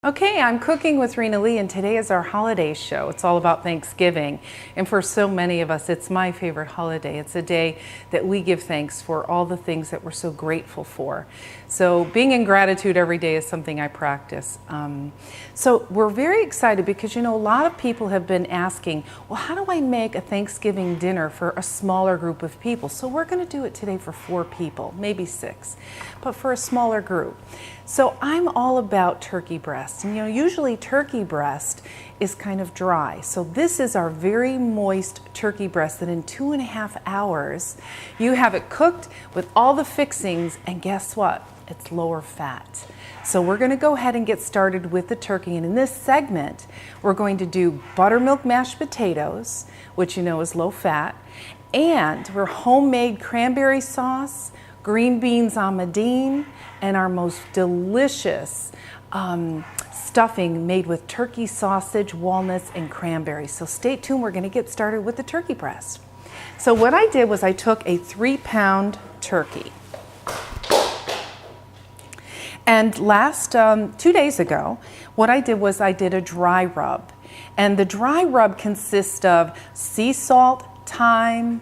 Okay, I'm cooking with Rena Lee, and today is our holiday show. It's all about Thanksgiving, and for so many of us, it's my favorite holiday. It's a day that we give thanks for all the things that we're so grateful for. So being in gratitude every day is something I practice. So we're very excited because, a lot of people have been asking, well, how do I make a Thanksgiving dinner for a smaller group of people? So we're going to do it today for 4 people, maybe 6, but for a smaller group. So I'm all about turkey breast, and usually turkey breast is kind of dry. So this is our very moist turkey breast that in 2.5 hours you have it cooked with all the fixings, and guess what? It's lower fat. So we're going to go ahead and get started with the turkey, and in this segment we're going to do buttermilk mashed potatoes, which is low fat, and we're homemade cranberry sauce, green beans amandine, and our most delicious stuffing made with turkey sausage, walnuts, and cranberries. So stay tuned, we're going to get started with the turkey breast. So what I did was I took a 3-pound turkey. And last 2 days ago, what I did was I did a dry rub. And the dry rub consists of sea salt, thyme,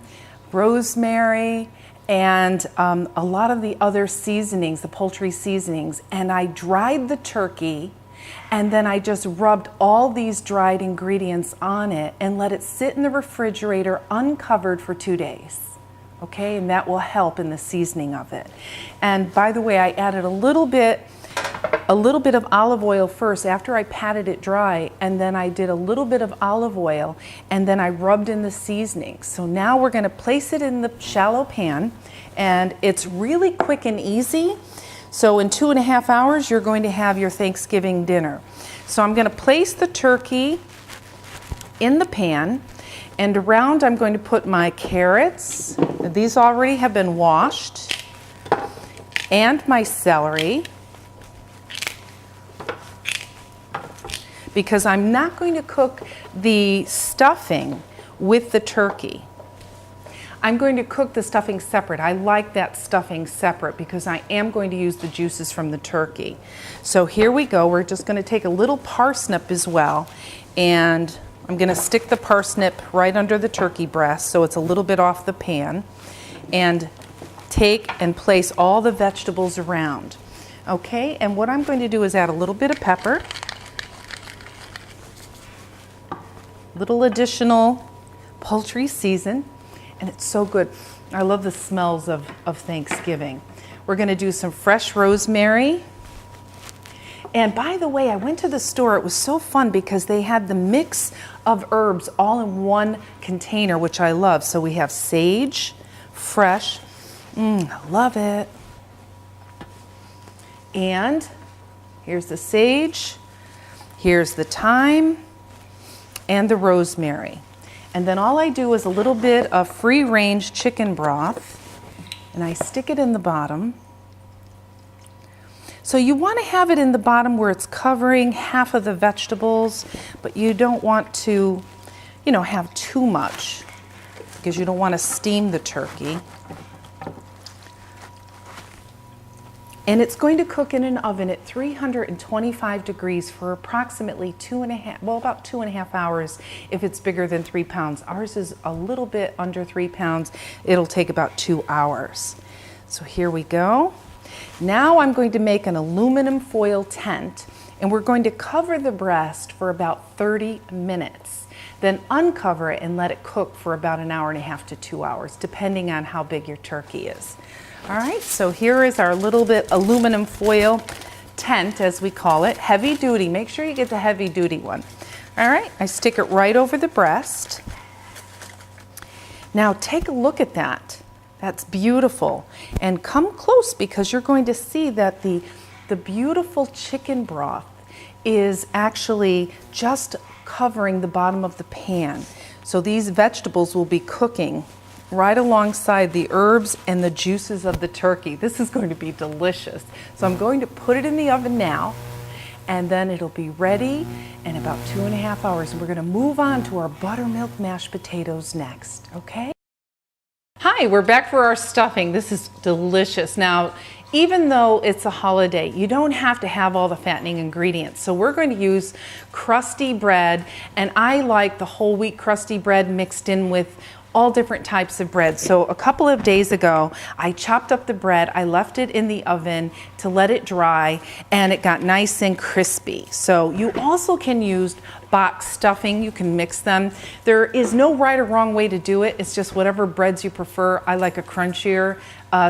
rosemary, and a lot of the other seasonings, the poultry seasonings. And I dried the turkey, and then I just rubbed all these dried ingredients on it and let it sit in the refrigerator uncovered for 2 days. Okay, and that will help in the seasoning of it. And by the way, I added a little bit of olive oil first after I patted it dry, and then I did a little bit of olive oil, and then I rubbed in the seasoning. So now we're going to place it in the shallow pan, and it's really quick and easy. So in 2.5 hours, you're going to have your Thanksgiving dinner. So I'm going to place the turkey in the pan, and around I'm going to put my carrots. These already have been washed, and my celery, because I'm not going to cook the stuffing with the turkey. I'm going to cook the stuffing separate. I like that stuffing separate because I am going to use the juices from the turkey. So here we go. We're just going to take a little parsnip as well, and I'm going to stick the parsnip right under the turkey breast so it's a little bit off the pan, and take and place all the vegetables around. Okay, and what I'm going to do is add a little bit of pepper, little additional poultry season, and it's so good. I love the smells of Thanksgiving. We're going to do some fresh rosemary. And by the way, I went to the store. It was so fun because they had the mix of herbs all in one container, which I love. So we have sage, fresh, I love it. And here's the sage, here's the thyme, and the rosemary. And then all I do is a little bit of free-range chicken broth, and I stick it in the bottom. So you want to have it in the bottom where it's covering half of the vegetables, but you don't want to, have too much because you don't want to steam the turkey. And it's going to cook in an oven at 325 degrees for approximately about 2.5 hours if it's bigger than 3 pounds. Ours is a little bit under 3 pounds. It'll take about 2 hours. So here we go. Now I'm going to make an aluminum foil tent, and we're going to cover the breast for about 30 minutes. Then uncover it and let it cook for about 1.5 hours to 2 hours, depending on how big your turkey is. All right, so here is our little bit aluminum foil tent, as we call it, heavy duty. Make sure you get the heavy duty one. All right, I stick it right over the breast. Now take a look at that. That's beautiful. And come close because you're going to see that the beautiful chicken broth is actually just covering the bottom of the pan. So these vegetables will be cooking right alongside the herbs and the juices of the turkey. This is going to be delicious. So I'm going to put it in the oven now, and then it'll be ready in about 2.5 hours. And we're going to move on to our buttermilk mashed potatoes next, okay? Hi, we're back for our stuffing. This is delicious. Now, even though it's a holiday, you don't have to have all the fattening ingredients. So we're going to use crusty bread, and I like the whole wheat crusty bread mixed in with all different types of bread. So a couple of days ago, I chopped up the bread, I left it in the oven to let it dry, and it got nice and crispy. So you also can use box stuffing, you can mix them. There is no right or wrong way to do it, it's just whatever breads you prefer. I like a crunchier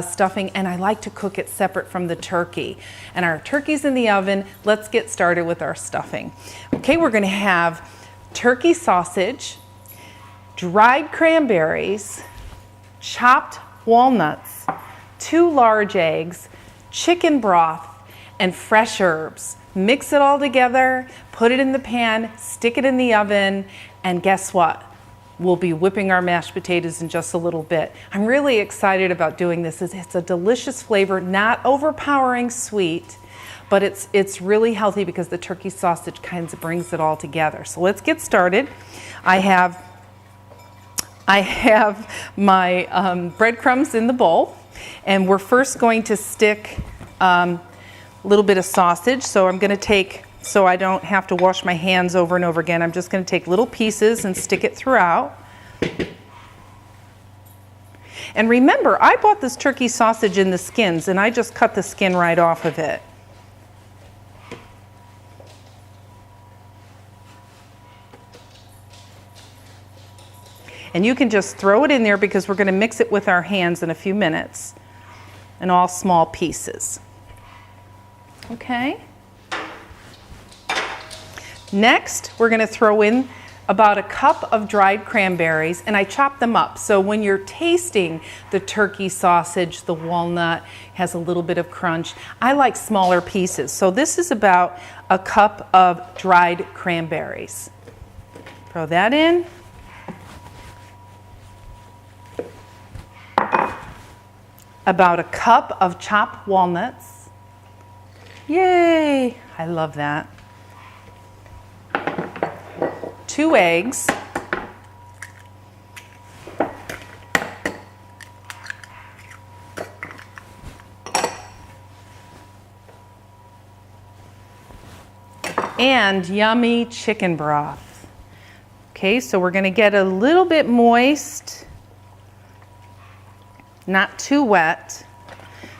stuffing, and I like to cook it separate from the turkey. And our turkey's in the oven. Let's get started with our stuffing. Okay, we're gonna have turkey sausage, dried cranberries, chopped walnuts, 2 large eggs, chicken broth, and fresh herbs. Mix it all together, put it in the pan, stick it in the oven, and guess what? We'll be whipping our mashed potatoes in just a little bit. I'm really excited about doing this. It's a delicious flavor, not overpowering sweet, but it's really healthy because the turkey sausage kind of brings it all together. So let's get started. I have my breadcrumbs in the bowl, and we're first going to stick a little bit of sausage. So I'm going to take, so I don't have to wash my hands over and over again, I'm just going to take little pieces and stick it throughout. And remember, I bought this turkey sausage in the skins, and I just cut the skin right off of it. And you can just throw it in there because we're going to mix it with our hands in a few minutes, in all small pieces. Okay. Next, we're going to throw in about a cup of dried cranberries, and I chop them up. So when you're tasting the turkey sausage, the walnut has a little bit of crunch. I like smaller pieces. So this is about a cup of dried cranberries. Throw that in. About a cup of chopped walnuts. Yay! I love that. 2 eggs. And yummy chicken broth. Okay, so we're going to get a little bit moist, not too wet.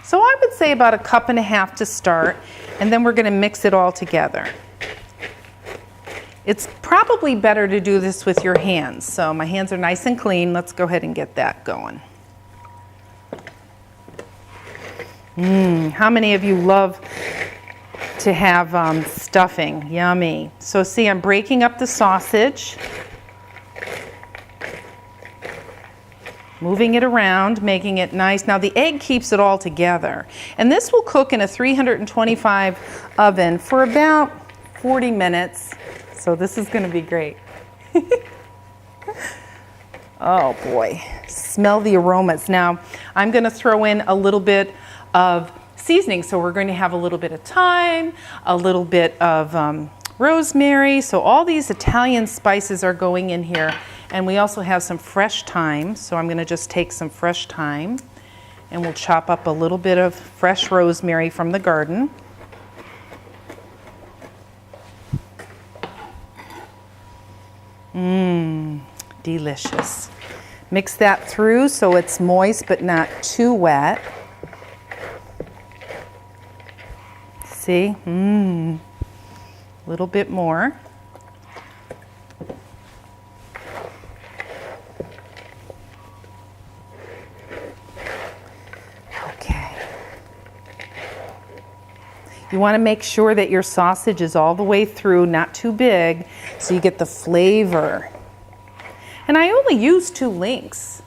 So I would say about a cup and a half to start, and then we're going to mix it all together. It's probably better to do this with your hands. So my hands are nice and clean. Let's go ahead and get that going. How many of you love to have stuffing? Yummy. So see, I'm breaking up the sausage, moving it around, making it nice. Now the egg keeps it all together. And this will cook in a 325 oven for about 40 minutes. So this is going to be great. Oh boy, smell the aromas. Now I'm going to throw in a little bit of seasoning. So we're going to have a little bit of thyme, a little bit of rosemary. So all these Italian spices are going in here. And we also have some fresh thyme. So I'm going to just take some fresh thyme, and we'll chop up a little bit of fresh rosemary from the garden. Delicious. Mix that through so it's moist but not too wet. See? A little bit more. Okay. You want to make sure that your sausage is all the way through, not too big, so you get the flavor. And I only use 2 links.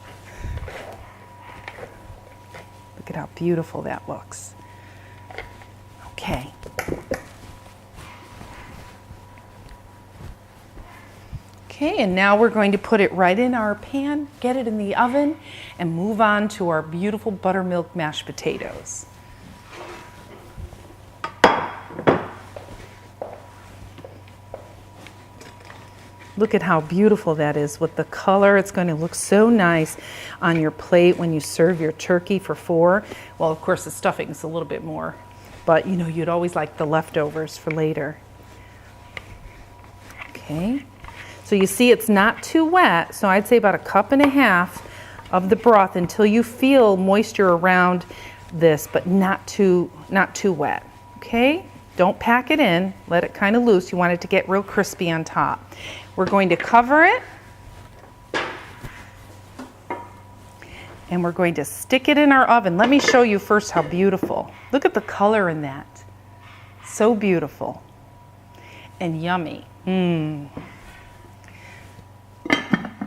Look at how beautiful that looks. Okay. Okay, and now we're going to put it right in our pan, get it in the oven, and move on to our beautiful buttermilk mashed potatoes. Look at how beautiful that is with the color. It's going to look so nice on your plate when you serve your turkey for 4. Well, of course, the stuffing is a little bit more, but you know, you'd always like the leftovers for later. Okay, so you see it's not too wet, so I'd say about 1.5 cups of the broth until you feel moisture around this, but not too wet. Okay, don't pack it in, let it kind of loose. You want it to get real crispy on top. We're going to cover it, and we're going to stick it in our oven. Let me show you first how beautiful. Look at the color in that. So beautiful and yummy.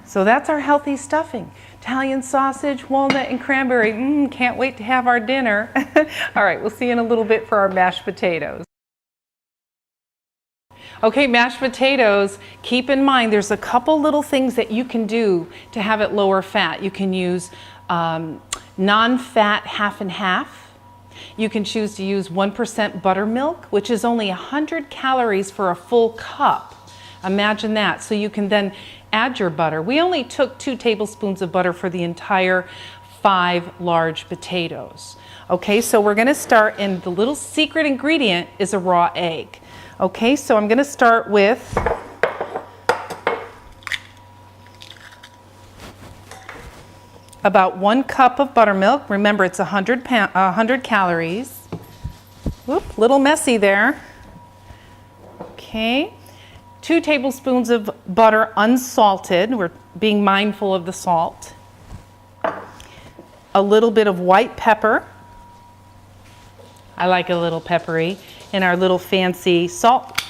So that's our healthy stuffing. Italian sausage, walnut, and cranberry. Can't wait to have our dinner. All right, we'll see you in a little bit for our mashed potatoes. Okay, mashed potatoes, keep in mind there's a couple little things that you can do to have it lower fat. You can use non-fat half and half. You can choose to use 1% buttermilk, which is only 100 calories for a full cup. Imagine that. So you can then add your butter. We only took 2 tablespoons of butter for the entire 5 large potatoes. Okay, so we're going to start, and the little secret ingredient is a raw egg. Okay, so I'm going to start with about 1 cup of buttermilk. Remember, it's 100 calories. Whoop, little messy there. Okay, 2 tablespoons of butter unsalted. We're being mindful of the salt. A little bit of white pepper. I like a little peppery. And our little fancy salt,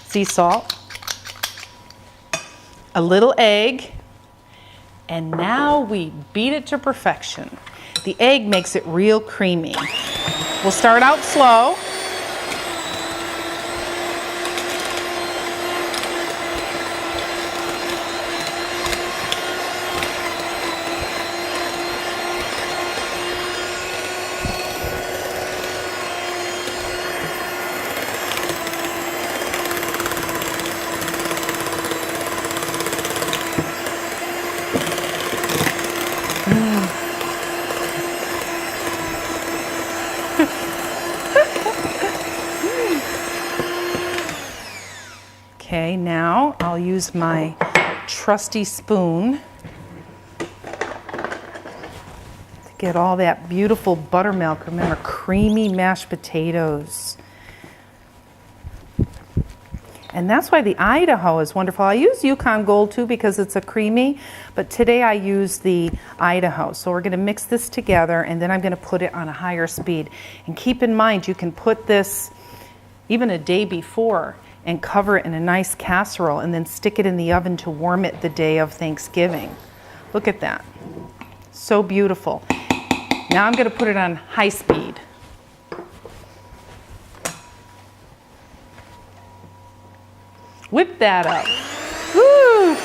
sea salt. A little egg. And now we beat it to perfection. The egg makes it real creamy. We'll start out slow. Okay, now I'll use my trusty spoon to get all that beautiful buttermilk. Remember, creamy mashed potatoes. And that's why the Idaho is wonderful. I use Yukon Gold too because it's a creamy, but today I use the Idaho. So we're going to mix this together, and then I'm going to put it on a higher speed. And keep in mind, you can put this even a day before and cover it in a nice casserole and then stick it in the oven to warm it the day of Thanksgiving. Look at that. So beautiful. Now I'm going to put it on high speed. Whip that up. Woo!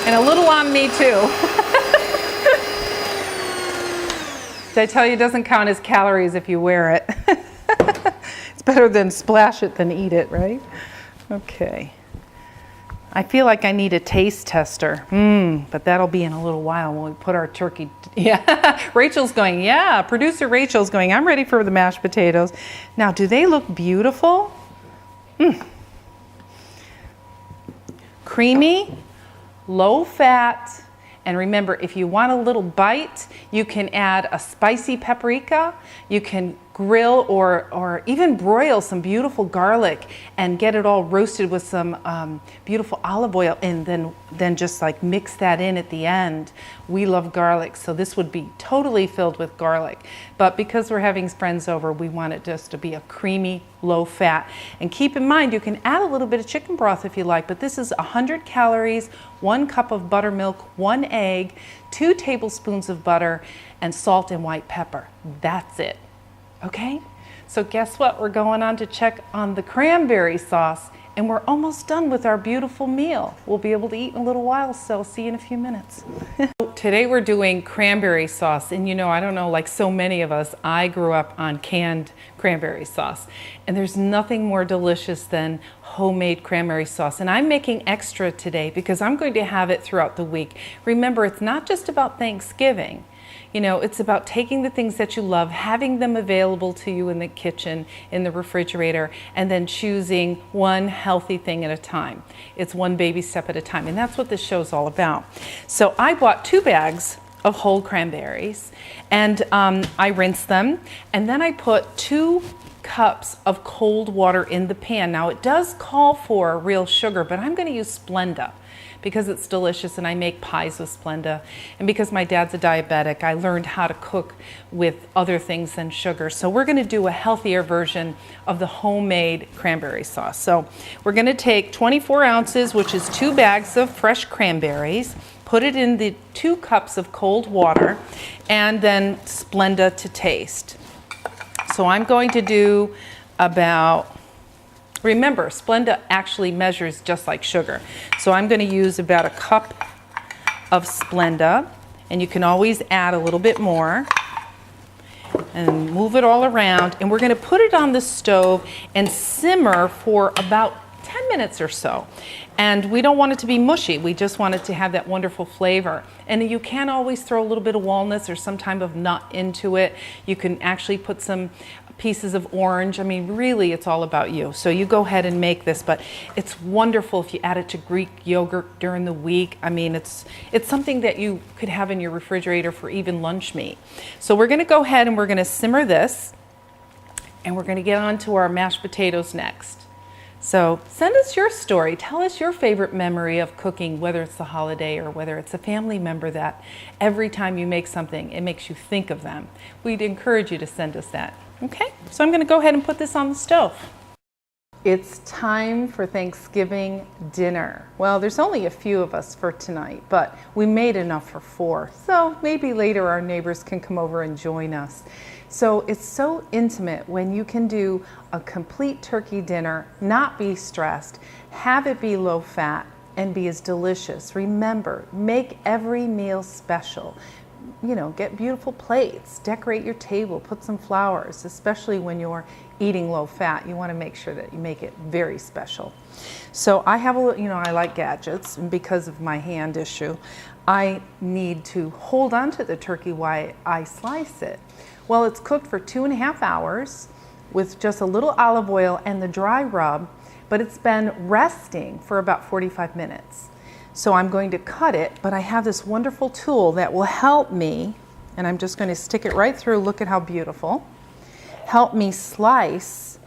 And a little on me too. Did I tell you it doesn't count as calories if you wear it? It's better than splash it than eat it, right? Okay. I feel like I need a taste tester. But that'll be in a little while when we put our turkey. Yeah, Rachel's going, yeah, producer Rachel's going, I'm ready for the mashed potatoes. Now, do they look beautiful? Creamy, low fat. And remember, if you want a little bite, you can add a spicy paprika. You can grill or even broil some beautiful garlic and get it all roasted with some beautiful olive oil, and then just like mix that in at the end. We love garlic, so this would be totally filled with garlic. But because we're having friends over, we want it just to be a creamy, low fat. And keep in mind, you can add a little bit of chicken broth if you like, but this is 100 calories, 1 cup of buttermilk, 1 egg, 2 tablespoons of butter, and salt and white pepper. That's it. Okay, so guess what? We're going on to check on the cranberry sauce, and we're almost done with our beautiful meal. We'll be able to eat in a little while, so see you in a few minutes. Today we're doing cranberry sauce, and you know, I don't know, like so many of us, I grew up on canned cranberry sauce, and there's nothing more delicious than homemade cranberry sauce. And I'm making extra today because I'm going to have it throughout the week. Remember, it's not just about Thanksgiving. You know, it's about taking the things that you love, having them available to you in the kitchen, in the refrigerator, and then choosing one healthy thing at a time. It's one baby step at a time, and that's what this show's all about. So I bought 2 bags of whole cranberries, and I rinsed them, and then I put 2 cups of cold water in the pan. Now it does call for real sugar, but I'm going to use Splenda because it's delicious, and I make pies with Splenda. And because my dad's a diabetic, I learned how to cook with other things than sugar. So we're gonna do a healthier version of the homemade cranberry sauce. So we're gonna take 24 ounces, which is 2 bags of fresh cranberries, put it in the 2 cups of cold water, and then Splenda to taste. So I'm going to do about, remember, Splenda actually measures just like sugar. So I'm going to use about 1 cup of Splenda, and you can always add a little bit more, and move it all around. And we're going to put it on the stove and simmer for about 10 minutes or so. And we don't want it to be mushy. We just want it to have that wonderful flavor. And you can always throw a little bit of walnuts or some type of nut into it. You can actually put some pieces of orange. I mean, really, it's all about you. So you go ahead and make this, but it's wonderful if you add it to Greek yogurt during the week. I mean, it's something that you could have in your refrigerator for even lunch meat. So we're gonna go ahead and we're gonna simmer this, and we're gonna get on to our mashed potatoes next. So send us your story. Tell us your favorite memory of cooking, whether it's the holiday or whether it's a family member that every time you make something, it makes you think of them. We'd encourage you to send us that. Okay, so I'm going to go ahead and put this on the stove. It's time for Thanksgiving dinner. Well, there's only a few of us for tonight, but we made enough for 4. So maybe later our neighbors can come over and join us. So it's so intimate when you can do a complete turkey dinner, not be stressed, have it be low fat, and be as delicious. Remember, make every meal special. You know, get beautiful plates, decorate your table, put some flowers, especially when you're eating low fat. You want to make sure that you make it very special. So I have I like gadgets, and because of my hand issue, I need to hold on to the turkey while I slice it. Well, it's cooked for 2.5 hours with just a little olive oil and the dry rub, but it's been resting for about 45 minutes. So I'm going to cut it, but I have this wonderful tool that will help me, and I'm just going to stick it right through. Look at how beautiful. Help me slice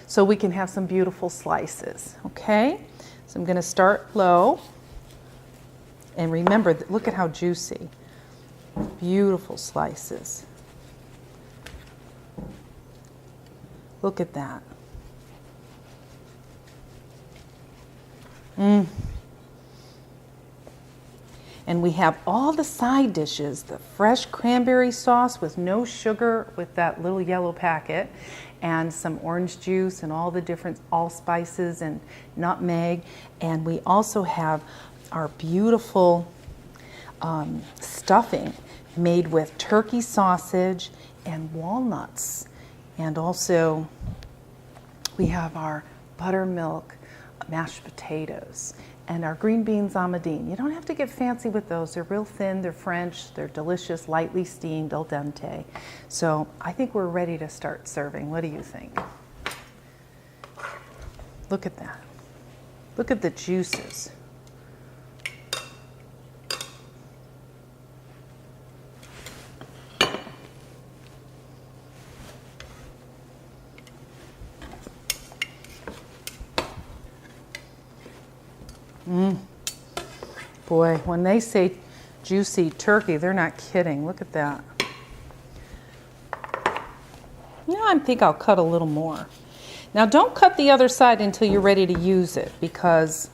so we can have some beautiful slices, okay? So I'm going to start low, and remember, look at how juicy. Beautiful slices. Look at that. And we have all the side dishes, the fresh cranberry sauce with no sugar with that little yellow packet, and some orange juice and all the different allspices and nutmeg. And we also have our beautiful stuffing made with turkey sausage and walnuts. And also we have our buttermilk mashed potatoes and our green beans amadine. You don't have to get fancy with those. They're real thin, they're French, they're delicious, lightly steamed, al dente. So I think we're ready to start serving. What do you think? Look at that. Look at the juices. Boy, when they say juicy turkey, they're not kidding. Look at that. Now I think I'll cut a little more. Now don't cut the other side until you're ready to use it, because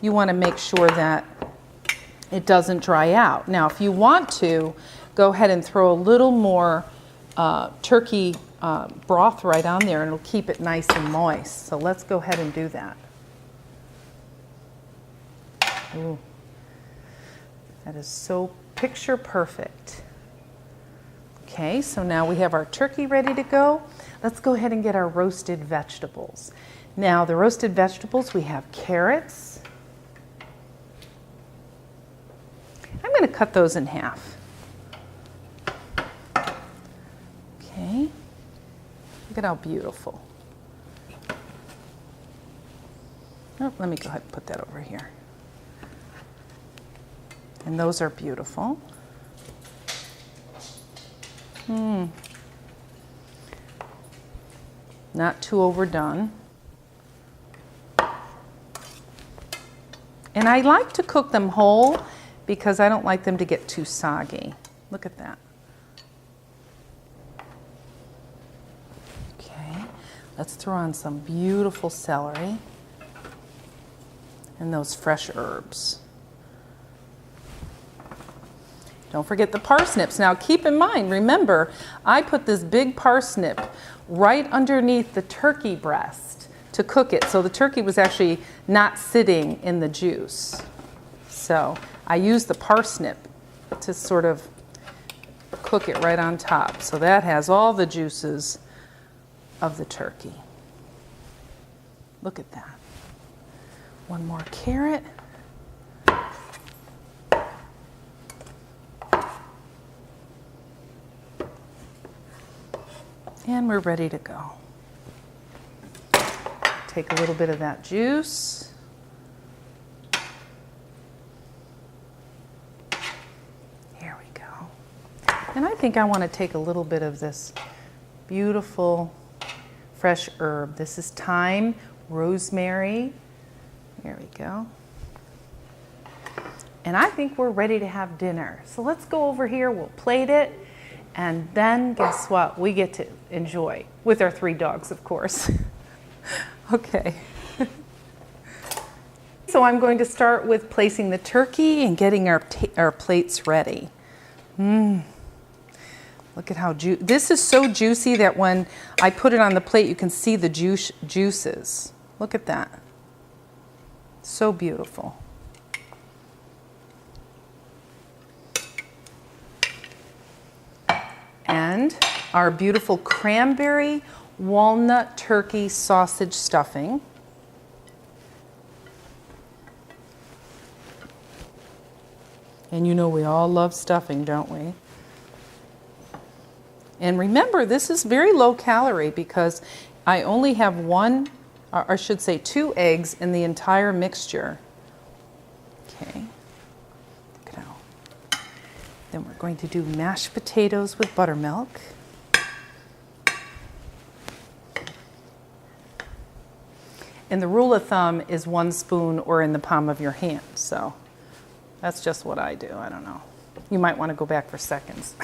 you want to make sure that it doesn't dry out. Now if you want to, go ahead and throw a little more turkey broth right on there, and it'll keep it nice and moist. So let's go ahead and do that. Ooh, that is so picture perfect. Okay, so now we have our turkey ready to go. Let's go ahead and get our roasted vegetables. Now the roasted vegetables, we have carrots. I'm going to cut those in half. Okay, look at how beautiful. Oh, let me go ahead and put that over here. And those are beautiful. Not too overdone. And I like to cook them whole because I don't like them to get too soggy. Look at that. Okay, let's throw on some beautiful celery and those fresh herbs. Don't forget the parsnips. Now keep in mind, remember, I put this big parsnip right underneath the turkey breast to cook it. So the turkey was actually not sitting in the juice. So I used the parsnip to sort of cook it right on top. So that has all the juices of the turkey. Look at that. One more carrot. And we're ready to go. Take a little bit of that juice. Here we go. And I think I want to take a little bit of this beautiful fresh herb. This is thyme, rosemary. There we go. And I think we're ready to have dinner. So let's go over here, we'll plate it. And then guess what? We get to enjoy with our 3 dogs, of course. Okay. So I'm going to start with placing the turkey and getting our plates ready. Look at how this is so juicy that when I put it on the plate, you can see the juices. Look at that. So beautiful. And our beautiful cranberry walnut turkey sausage stuffing. And you know we all love stuffing, don't we? And remember, this is very low calorie because I only have 2 eggs in the entire mixture. Okay. Then we're going to do mashed potatoes with buttermilk. And the rule of thumb is 1 spoon or in the palm of your hand. So that's just what I do. I don't know. You might want to go back for seconds.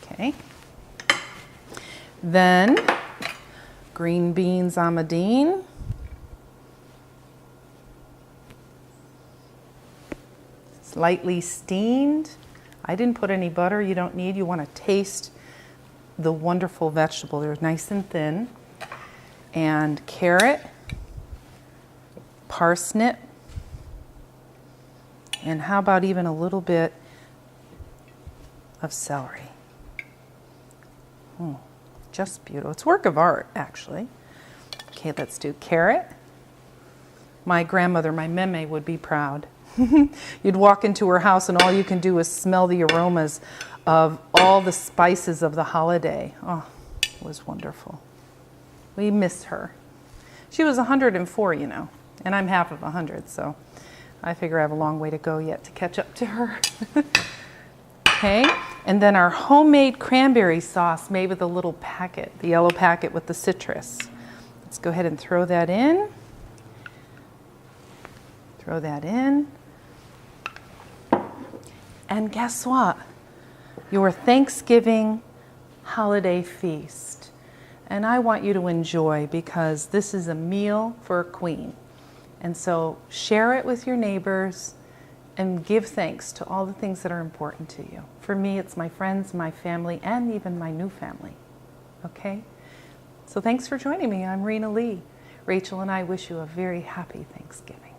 Okay. Then green beans amadine. Lightly steamed. I didn't put any butter. You don't need. You want to taste the wonderful vegetable. They're nice and thin. And carrot, parsnip, and how about even a little bit of celery. Just beautiful. It's work of art, actually. Okay, let's do carrot. My grandmother, my meme, would be proud. You'd walk into her house and all you can do is smell the aromas of all the spices of the holiday. Oh, it was wonderful. We miss her. She was 104, you know, and I'm half of 100, so I figure I have a long way to go yet to catch up to her. Okay, and then our homemade cranberry sauce made with a little packet, the yellow packet with the citrus. Let's go ahead and throw that in. Throw that in. And guess what? Your Thanksgiving holiday feast. And I want you to enjoy, because this is a meal for a queen. And so share it with your neighbors and give thanks to all the things that are important to you. For me, it's my friends, my family, and even my new family. Okay? So thanks for joining me. I'm Rena Lee. Rachel and I wish you a very happy Thanksgiving.